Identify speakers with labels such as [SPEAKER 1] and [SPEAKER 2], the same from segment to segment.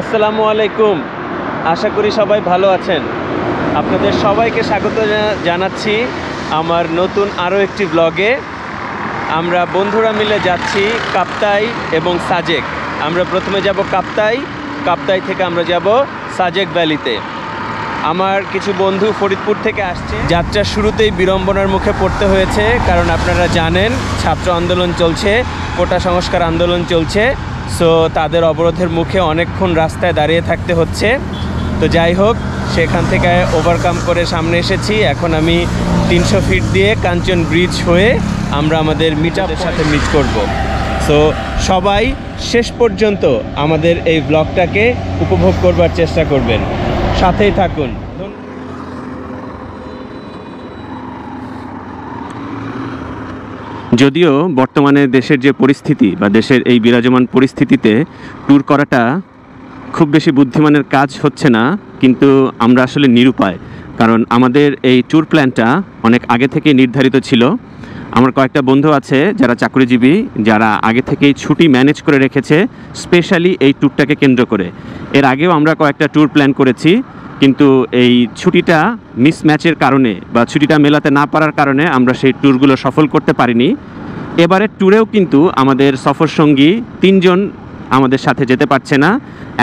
[SPEAKER 1] আসসালামু আলাইকুম। আশা করি সবাই ভালো আছেন। আপনাদের সবাইকে স্বাগত জানাচ্ছি আমার নতুন আরও একটি ব্লগে। আমরা বন্ধুরা মিলে যাচ্ছি কাপ্তাই এবং সাজেক। আমরা প্রথমে যাব কাপ্তাই, কাপ্তাই থেকে আমরা যাব সাজেক ভ্যালিতে। আমার কিছু বন্ধু ফরিদপুর থেকে আসছে। যাত্রার শুরুতেই বিড়ম্বনার মুখে পড়তে হয়েছে, কারণ আপনারা জানেন ছাত্র আন্দোলন চলছে, কোটা সংস্কার আন্দোলন চলছে। সো তাদের অবরোধের মুখে অনেকক্ষণ রাস্তায় দাঁড়িয়ে থাকতে হচ্ছে। তো যাই হোক, সেখান থেকে ওভারকাম করে সামনে এসেছি। এখন আমি 300 ফিট দিয়ে কাঞ্চন ব্রিজ হয়ে আমরা আমাদের মিটআপের সাথে মিট করব। সো সবাই শেষ পর্যন্ত আমাদের এই ব্লগটাকে উপভোগ করবার চেষ্টা করবেন, সাথেই থাকুন। যদিও বর্তমানে দেশের যে পরিস্থিতি বা দেশের এই বিরাজমান পরিস্থিতিতে ট্যুর করাটা খুব বেশি বুদ্ধিমানের কাজ হচ্ছে না, কিন্তু আমরা আসলে নিরুপায়। কারণ আমাদের এই ট্যুর প্ল্যানটা অনেক আগে থেকেই নির্ধারিত ছিল। আমার কয়েকটা বন্ধু আছে যারা চাকরিজীবী, যারা আগে থেকেই ছুটি ম্যানেজ করে রেখেছে স্পেশালি এই ট্যুরটাকে কেন্দ্র করে। এর আগেও আমরা কয়েকটা ট্যুর প্ল্যান করেছি, কিন্তু এই ছুটিটা মিসম্যাচের কারণে বা ছুটিটা মেলাতে না পারার কারণে আমরা সেই ট্যুরগুলো সফল করতে পারিনি। এবারের ট্যুরেও কিন্তু আমাদের সফর সঙ্গী 3 জন আমাদের সাথে যেতে পারছে না।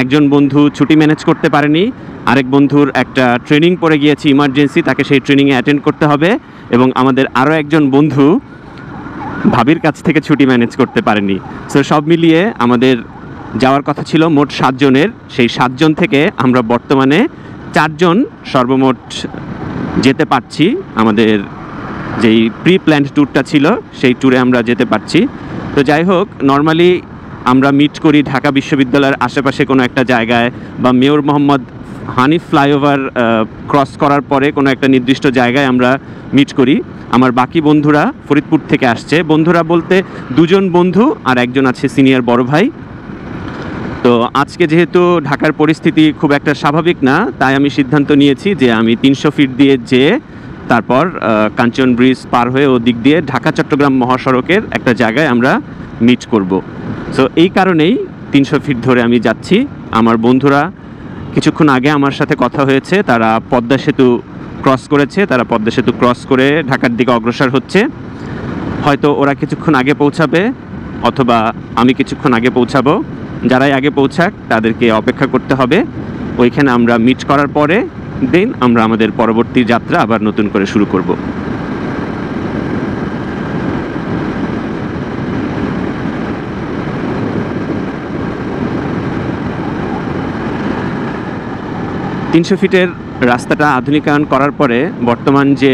[SPEAKER 1] একজন বন্ধু ছুটি ম্যানেজ করতে পারেনি, আরেক বন্ধুর একটা ট্রেনিং পড়ে গিয়েছে ইমার্জেন্সি, তাকে সেই ট্রেনিংয়ে অ্যাটেন্ড করতে হবে, এবং আমাদের আরও একজন বন্ধু ভাবির কাছ থেকে ছুটি ম্যানেজ করতে পারেনি। সো সব মিলিয়ে আমাদের যাওয়ার কথা ছিল মোট 7 জনের। সেই 7 জন থেকে আমরা বর্তমানে 4 জন সর্বমোট যেতে পারছি। আমাদের যেই প্রি প্ল্যান্ড ট্যুরটা ছিল সেই ট্যুরে আমরা যেতে পারছি। তো যাই হোক, নর্মালি আমরা মিট করি ঢাকা বিশ্ববিদ্যালয়ের আশেপাশে কোনো একটা জায়গায়, বা mayor Mohammad Hanif flyover cross করার পরে কোনো একটা নির্দিষ্ট জায়গায় আমরা মিট করি। আমার বাকি বন্ধুরা ফরিদপুর থেকে আসছে। বন্ধুরা বলতে 2 জন বন্ধু আর একজন আছে সিনিয়র বড় ভাই। তো আজকে যেহেতু ঢাকার পরিস্থিতি খুব একটা স্বাভাবিক না, তাই আমি সিদ্ধান্ত নিয়েছি যে আমি 300 ফিট দিয়ে যেয়ে তারপর কাঞ্চন ব্রিজ পার হয়ে ওদিক দিয়ে ঢাকা চট্টগ্রাম মহাসড়কের একটা জায়গায় আমরা মিট করব। সো এই কারণেই 300 ফিট ধরে আমি যাচ্ছি। আমার বন্ধুরা কিছুক্ষণ আগে আমার সাথে কথা হয়েছে, তারা পদ্মা সেতু ক্রস করেছে, তারা পদ্মা সেতু ক্রস করে ঢাকার দিকে অগ্রসর হচ্ছে। হয়তো ওরা কিছুক্ষণ আগে পৌঁছাবে, অথবা আমি কিছুক্ষণ আগে পৌঁছাবো। যারাই আগে পৌঁছাক তাদেরকে অপেক্ষা করতে হবে। ওইখানে আমরা মিট করার পরে দেন আমরা আমাদের পরবর্তী যাত্রা আবার নতুন করে শুরু করব। তিনশো ফিটের রাস্তাটা আধুনিকায়ন করার পরে বর্তমান যে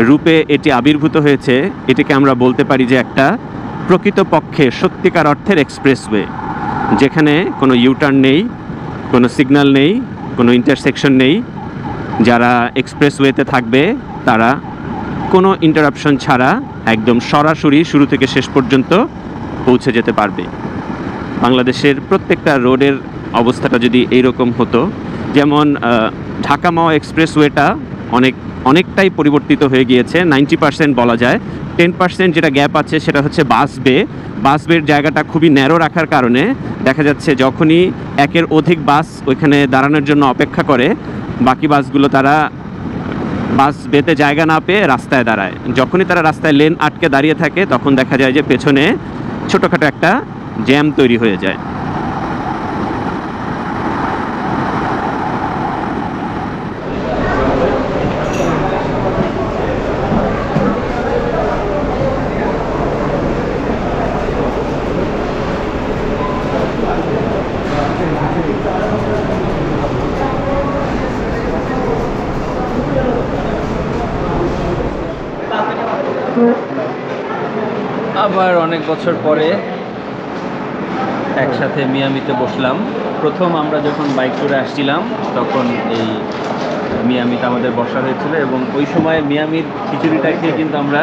[SPEAKER 1] রূপে এটি আবির্ভূত হয়েছে, এটিকে আমরা বলতে পারি যে একটা প্রকৃতপক্ষে সত্যিকার অর্থের এক্সপ্রেসওয়ে, যেখানে কোনো ইউটার্ন নেই, কোনো সিগন্যাল নেই, কোনো ইন্টারসেকশন নেই। যারা এক্সপ্রেসওয়েতে থাকবে তারা কোনো ইন্টারাপশন ছাড়া একদম সরাসরি শুরু থেকে শেষ পর্যন্ত পৌঁছে যেতে পারবে। বাংলাদেশের প্রত্যেকটা রোডের অবস্থাটা যদি এইরকম হতো, যেমন ঢাকা মাওয়া এক্সপ্রেসওয়েটা অনেকটাই পরিবর্তিত হয়ে গিয়েছে, 90% বলা যায়। 10% যেটা গ্যাপ আছে সেটা হচ্ছে বাস বের জায়গাটা খুবই ন্যারো রাখার কারণে দেখা যাচ্ছে যখনই একের অধিক বাস ওইখানে দাঁড়ানোর জন্য অপেক্ষা করে, বাকি বাসগুলো তারা বাস বেতে জায়গা না পেয়ে রাস্তায় দাঁড়ায়। যখনই তারা রাস্তায় লেন আটকে দাঁড়িয়ে থাকে, তখন দেখা যায় যে পেছনে ছোটোখাটো একটা জ্যাম তৈরি হয়ে যায়। আবার অনেক বছর পরে একসাথে মিয়ামিতে বসলাম। প্রথম আমরা যখন বাইক ট্যুরে আসছিলাম তখন এই মিয়ামিতে আমাদের বসা হয়েছিল, এবং ওই সময় মিয়ামির খিচুড়িটা খেয়ে কিন্তু আমরা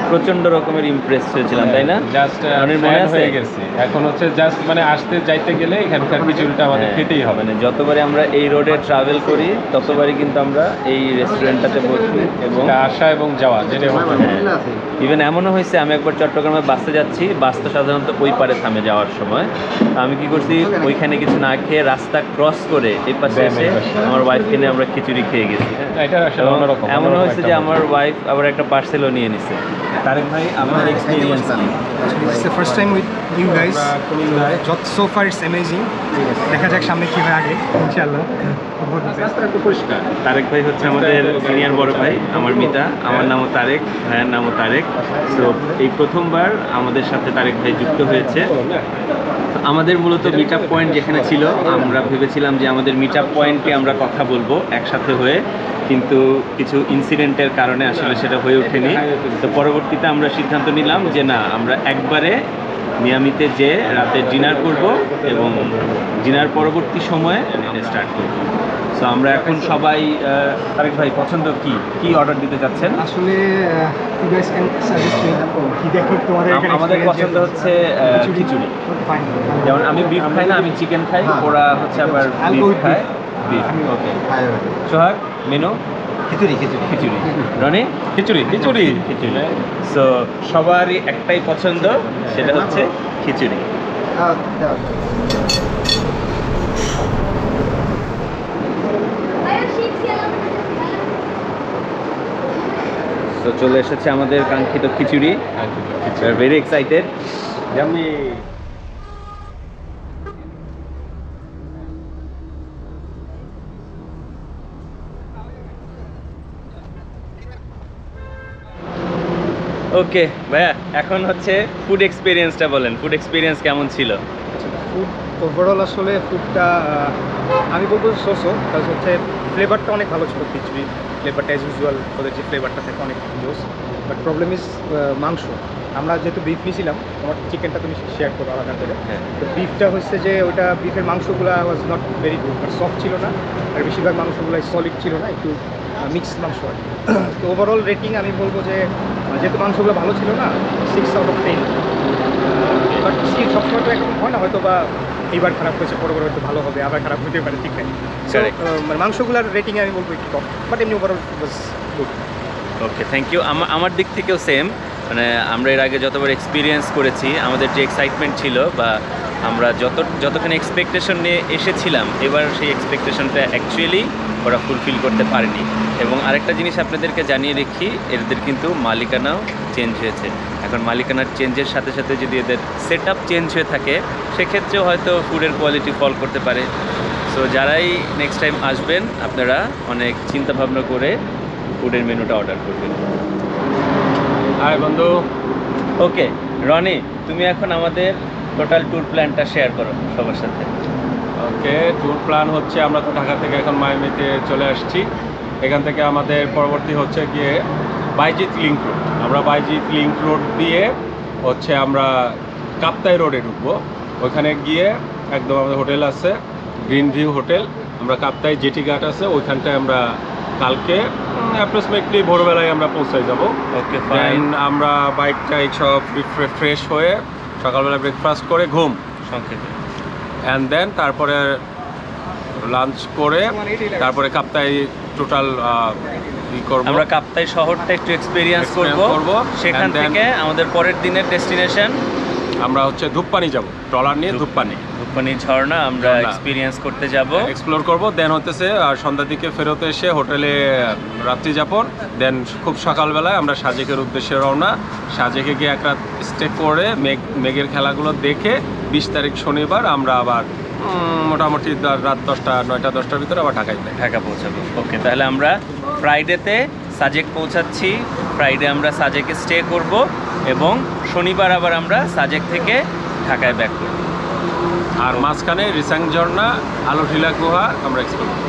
[SPEAKER 1] প্রচন্ড রকমের ইমপ্রেস হয়েছিলাম, তাই না?
[SPEAKER 2] জাস্ট মনে হয়ে গেছে। এখন হচ্ছে জাস্ট মানে আসতে যাইতে গেলে এখানকার খিচুড়িটা আমাদের খেতেই হবে।
[SPEAKER 1] মানে যতবারই আমরা এই রোডে ট্রাভেল করি ততবারই কিন্তু আমরা এই রেস্টুরেন্টটাতে বসি এবং
[SPEAKER 2] আসা এবং যাওয়া যেটা
[SPEAKER 1] ইভেন এমনও হয়েছে আমি একবার চট্টগ্রামে বাসে যাচ্ছি, বাস তো সাধারণত ওই পারে থামে যাওয়ার সময়। আমি কি করছি, ওইখানে কিছু না খেয়ে রাস্তা ক্রস করে এই পাশে এসে আমার ওয়াইফকে নিয়ে আমরা খিচুড়ি খেয়ে গেছি। এমন হয়েছে যে আমার ওয়াইফ আবার একটা পার্সেলও নিয়ে নিছে। তারেক ভাই, আমার এক্সপিরিয়েন্স কি?
[SPEAKER 3] It's the first time with you guys. So far it's amazing. দেখা যাক সামনে কি হয় আগে, ইনশাআল্লাহ।
[SPEAKER 1] তারেক ভাই হচ্ছে আমাদের সিনিয়র বড় ভাই, আমার মিতা, আমার নামও তারেক, ভাইয়ের নামও তারেক। তো এই প্রথমবার আমাদের সাথে তারেক ভাই যুক্ত হয়েছে। আমাদের মূলত মিট আপ পয়েন্ট যেখানে ছিল, আমরা ভেবেছিলাম যে আমাদের মিট আপ পয়েন্টে আমরা কথা বলবো একসাথে হয়ে, কিন্তু কিছু ইনসিডেন্টের কারণে আসলে সেটা হয়ে ওঠেনি। তো পরবর্তীতে আমরা সিদ্ধান্ত নিলাম যে না, আমরা একবারে মিয়ামিতে যে রাতে ডিনার করব এবং ডিনার পরবর্তী সময়ে স্টার্ট করব। সো আমরা এখন সবাই, তারেক ভাই পছন্দ কি অর্ডার দিতে চাচ্ছেন?
[SPEAKER 3] আসলে you guys can suggest me কি দেখো তোমাদের এখানে
[SPEAKER 1] আমাদের পছন্দ হচ্ছে খিচুড়ি।
[SPEAKER 3] ফাইন।
[SPEAKER 1] যেমন আমি বিফ খাই না, আমি চিকেন খাই, ওরা হচ্ছে আবার বিফ খায়। বিফ, ওকে। সোহাগ, মেনু
[SPEAKER 3] খিচুড়ি
[SPEAKER 1] রনি
[SPEAKER 2] খিচুড়ি।
[SPEAKER 1] সো সবারই একটাই পছন্দ, সেটা হচ্ছে খিচুড়ি। তো চলে এসেছে আমাদের কাঙ্ক্ষিত খিচুড়ি। Very excited. ওকে ভাইয়া, এখন হচ্ছে ফুড এক্সপিরিয়েন্সটা বলেন। ফুড এক্সপিরিয়েন্স কেমন ছিল?
[SPEAKER 3] ফুড ওভারঅল আসলে ফুডটা আমি বলবো সোসো, কারণ হচ্ছে ফ্লেভারটা অনেক ভালো ছিল। খিচুড়ি ফ্লেভারটা অ্যাজ ইউজুয়াল ওদের যে ফ্লেভারটা থাকে অনেক জোস। বাট প্রবলেম ইজ মাংস। আমরা যেহেতু বিফ নিয়েছিলাম, তোমার চিকেনটা তুমি শেয়ার করো আলাদা করে। তো বিফটা হচ্ছে যে ওইটা বিফের মাংসগুলো was not very good, but soft ছিল না, আর বেশিরভাগ মাংসগুলো সলিড ছিল না, একটু মিক্সড মাংস আর কি। তো ওভারঅল রেটিং আমি বলবো যে যেহেতু মাংসগুলো ভালো ছিল না, 6/10। বাট সবসময় তো এরকম হয় না, হয়তো বা এইবার খারাপ হয়েছে, পরে হয়তো ভালো হবে, আবার খারাপ হতে পারে, ঠিক আছে। মানে মাংসগুলোর রেটিং আমি বলবো একটু কম, বাট এমনি overall was good.
[SPEAKER 1] Okay, thank you. আমার দিক থেকেও সেম, মানে আমরা এর আগে যতবার এক্সপিরিয়েন্স করেছি, আমাদের যে এক্সাইটমেন্ট ছিল বা আমরা যতখানি এক্সপেকটেশন নিয়ে এসেছিলাম, এবার সেই এক্সপেকটেশনটা অ্যাকচুয়ালি ওরা ফুলফিল করতে পারেনি। এবং আরেকটা জিনিস আপনাদেরকে জানিয়ে রেখি, এদের কিন্তু মালিকানাও চেঞ্জ হয়েছে। এখন মালিকানার চেঞ্জের সাথে সাথে যদি এদের সেট আপ চেঞ্জ হয়ে থাকে, সেক্ষেত্রেও হয়তো ফুডের কোয়ালিটি ফল করতে পারে। সো যারাই নেক্সট টাইম আসবেন, আপনারা অনেক চিন্তা ভাবনা করে ফুডের মেনুটা অর্ডার করবেন।
[SPEAKER 2] হাই বন্ধু।
[SPEAKER 1] ওকে রনি, তুমি এখন আমাদের টোটাল ট্যুর প্ল্যানটা শেয়ার করো সবার সাথে।
[SPEAKER 2] ওকে, ট্যুর প্ল্যান হচ্ছে আমরা তো ঢাকা থেকে এখন মায়ামিতে চলে আসছি। এখান থেকে আমাদের পরবর্তী হচ্ছে গিয়ে বাইজিৎ লিংক রোড। আমরা বাইজিৎ লিংক রোড দিয়ে হচ্ছে আমরা কাপ্তাই রোডে ঢুকবো। ওইখানে গিয়ে একদম আমাদের হোটেল আছে, গ্রিন ভিউ হোটেল। আমরা কাপ্তাই জেটি ঘাট আছে, ওইখানটায় আমরা কালকে অ্যাপ্রক্সিমেটলি ভোরবেলায় আমরা পৌঁছাই যাব।
[SPEAKER 1] ওকে,
[SPEAKER 2] ফাইন। আমরা বাইকটা সব ফ্রেশ হয়ে সকালবেলা ব্রেকফাস্ট করে ঘুম
[SPEAKER 1] সংক্ষেপে,
[SPEAKER 2] অ্যান্ড দেন তারপরে লাঞ্চ করে তারপরে কাপ্তাই টোটাল
[SPEAKER 1] আমরা কাপ্তাই শহরটা একটু এক্সপেরিয়েন্স করব। সেখান থেকে আমাদের পরের দিনের ডেস্টিনেশন
[SPEAKER 2] আমরা হচ্ছে ধূপপানি যাব, ট্রলার নিয়ে ধূপপানি
[SPEAKER 1] ঝর্ণা আমরা এক্সপিরিয়েন্স করতে যাব,
[SPEAKER 2] এক্সপ্লোর করব। দেন হতেছে আর সন্ধ্যার দিকে ফেরত এসে হোটেলে রাত্রি যাপন। দেন খুব সকালবেলায় আমরা সাজেকের উদ্দেশ্যে রওনা। সাজেকে গিয়ে এক রাত স্টে করে মেঘের খেলাগুলো দেখে 20 তারিখ শনিবার আমরা আবার মোটামুটি রাত 9টা-10টার ভিতরে আবার ঢাকা পৌঁছাবো।
[SPEAKER 1] ওকে, তাহলে আমরা ফ্রাইডেতে সাজেক পৌঁছাচ্ছি। ফ্রাইডে আমরা সাজেকে স্টে করব এবং শনিবার আবার আমরা সাজেক থেকে ঢাকায় ব্যাক করব।
[SPEAKER 2] আর মাঝখানে রিসাং ঝর্ণা, আলোঠিলা গুহা আমরা এক্সপ্লোর করব।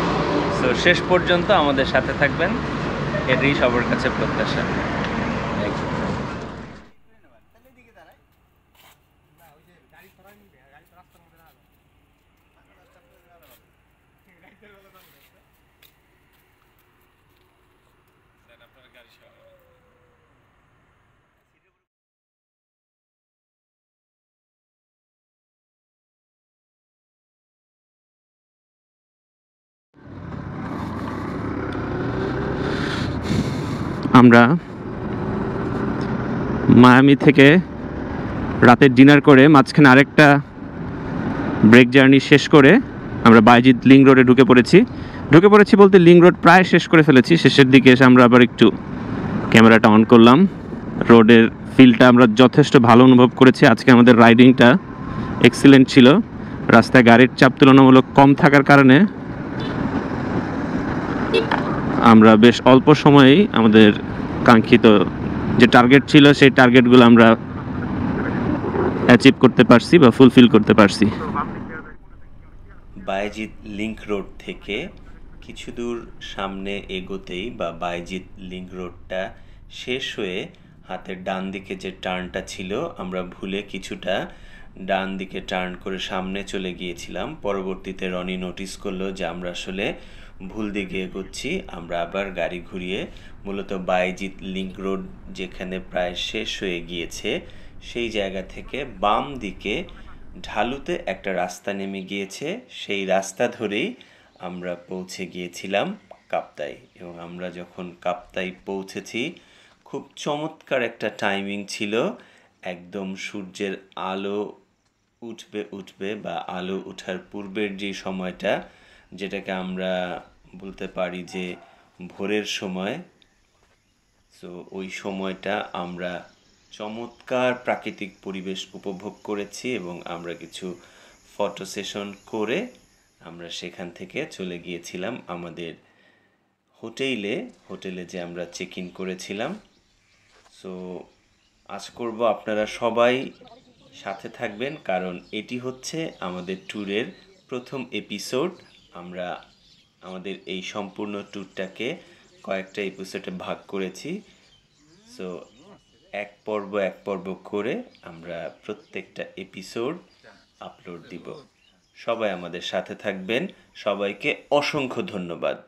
[SPEAKER 1] সো শেষ পর্যন্ত আমাদের সাথে থাকবেন, এটাই সবার কাছে প্রত্যাশা।
[SPEAKER 2] আপনার গাড়ি
[SPEAKER 1] আমরা মায়ামি থেকে রাতের ডিনার করে মাঝখানে আরেকটা ব্রেক জার্নি শেষ করে আমরা বাইজিৎ লিংক রোডে ঢুকে পড়েছি বলতে লিংক রোড প্রায় শেষ করে ফেলেছি। শেষের দিকে এসে আমরা আবার একটু ক্যামেরাটা অন করলাম। রোডের ফিলটা আমরা যথেষ্ট ভালো অনুভব করেছি। আজকে আমাদের রাইডিংটা এক্সিলেন্ট ছিল। রাস্তায় গাড়ির চাপ তুলনামূলক কম থাকার কারণে আমরা বেশ অল্প সময়েই আমাদের কাঙ্ক্ষিত যে টার্গেট ছিল সেই টার্গেটগুলো আমরা অ্যাচিভ করতে পারছি বা ফুলফিল করতে পারছি।
[SPEAKER 4] বায়েজিদ লিংক রোড থেকে কিছু দূর সামনে এগোতেই বা বায়েজিদ লিংক রোডটা শেষ হয়ে হাতের ডান দিকে যে টার্নটা ছিল আমরা ভুলে কিছুটা ডান দিকে টার্ন করে সামনে চলে গিয়েছিলাম। পরবর্তীতে রনি নোটিস করলো যে আমরা আসলে ভুল দিকে এগোচ্ছি। আমরা আবার গাড়ি ঘুরিয়ে মূলত বায়েজিদ লিংক রোড যেখানে প্রায় শেষ হয়ে গিয়েছে সেই জায়গা থেকে বাম দিকে ঢালুতে একটা রাস্তা নেমে গিয়েছে, সেই রাস্তা ধরেই আমরা পৌঁছে গিয়েছিলাম কাপ্তাই। এবং আমরা যখন কাপ্তাই পৌঁছেছি খুব চমৎকার একটা টাইমিং ছিল। একদম সূর্যের আলো উঠবে বা আলো ওঠার পূর্বের যে সময়টা, যেটাকে আমরা বলতে পারি যে ভোরের সময়। সো ওই সময়টা আমরা চমৎকার প্রাকৃতিক পরিবেশ উপভোগ করেছি এবং আমরা কিছু ফটো সেশন করে আমরা সেখান থেকে চলে গিয়েছিলাম আমাদের হোটেলে যে আমরা চেক ইন করেছিলাম। সো আশা করব আপনারা সবাই সাথে থাকবেন, কারণ এটি হচ্ছে আমাদের ট্যুরের প্রথম এপিসোড। আমরা আমাদের এই সম্পূর্ণ ট্যুরটাকে কয়েকটা এপিসোডে ভাগ করেছি। সো এক পর্ব করে আমরা প্রত্যেকটা এপিসোড আপলোড দিব। সবাই আমাদের সাথে থাকবেন। সবাইকে অসংখ্য ধন্যবাদ।